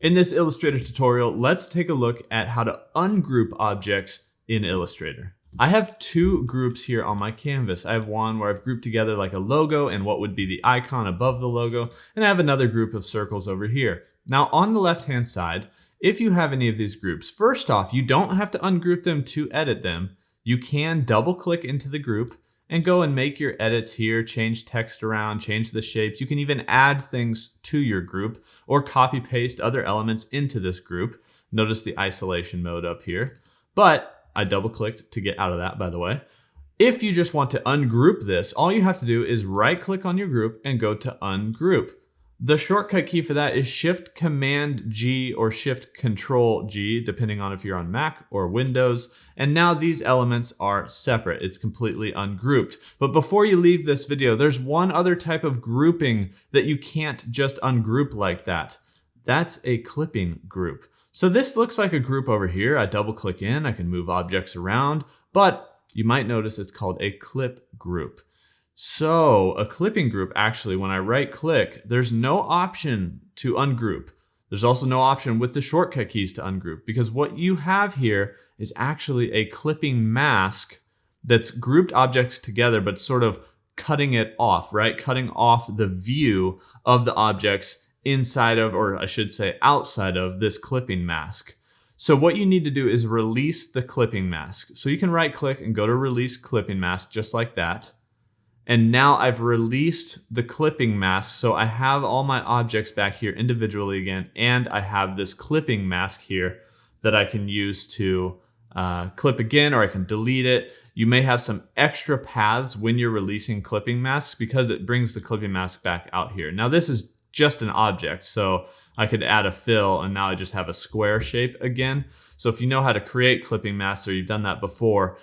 In this Illustrator tutorial, let's take a look at how to ungroup objects in Illustrator. I have two groups here on my canvas. I have one where I've grouped together like a logo and what would be the icon above the logo, and I have another group of circles over here. Now on the left-hand side, if you have any of these groups, first off, you don't have to ungroup them to edit them. You can double-click into the group and go and make your edits here, change text around, change the shapes. You can even add things to your group or copy paste other elements into this group. Notice the isolation mode up here. But I double clicked to get out of that, by the way. If you just want to ungroup this, all you have to do is right click on your group and go to ungroup. The shortcut key for that is Shift Command G or Shift Control G, depending on if you're on Mac or Windows. And now these elements are separate. It's completely ungrouped. But before you leave this video, there's one other type of grouping that you can't just ungroup like that. That's a clipping group. So this looks like a group over here. I double click in, I can move objects around, but you might notice it's called a clip group. So a clipping group, actually, when I right click, there's no option to ungroup. There's also no option with the shortcut keys to ungroup, because what you have here is actually a clipping mask that's grouped objects together, but sort of cutting it off, right? Cutting off the view of the objects inside of, or I should say outside of, this clipping mask. So what you need to do is release the clipping mask. So you can right click and go to release clipping mask just like that. And now I've released the clipping mask, so I have all my objects back here individually again, and I have this clipping mask here that I can use to clip again, or I can delete it. You may have some extra paths when you're releasing clipping masks because it brings the clipping mask back out here. Now this is just an object, so I could add a fill and now I just have a square shape again. So if you know how to create clipping masks or you've done that before,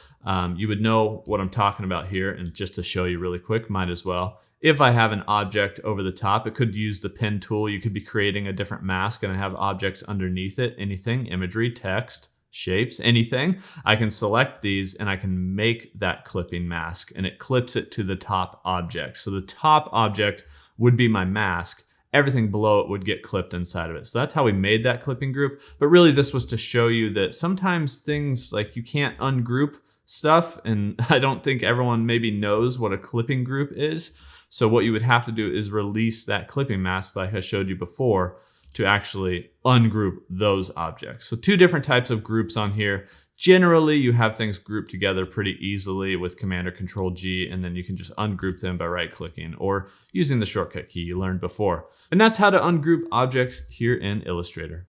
you would know what I'm talking about here. And just to show you really quick, might as well. If I have an object over the top, it could use the pen tool. You could be creating a different mask and I have objects underneath it, anything, imagery, text, shapes, anything. I can select these and I can make that clipping mask and it clips it to the top object. So the top object would be my mask. Everything below it would get clipped inside of it. So that's how we made that clipping group. But really this was to show you that sometimes things like you can't ungroup stuff, and I don't think everyone maybe knows what a clipping group is. So what you would have to do is release that clipping mask like I showed you before to actually ungroup those objects. So two different types of groups on here. Generally, you have things grouped together pretty easily with Command or Control G, and then you can just ungroup them by right-clicking or using the shortcut key you learned before. And that's how to ungroup objects here in Illustrator.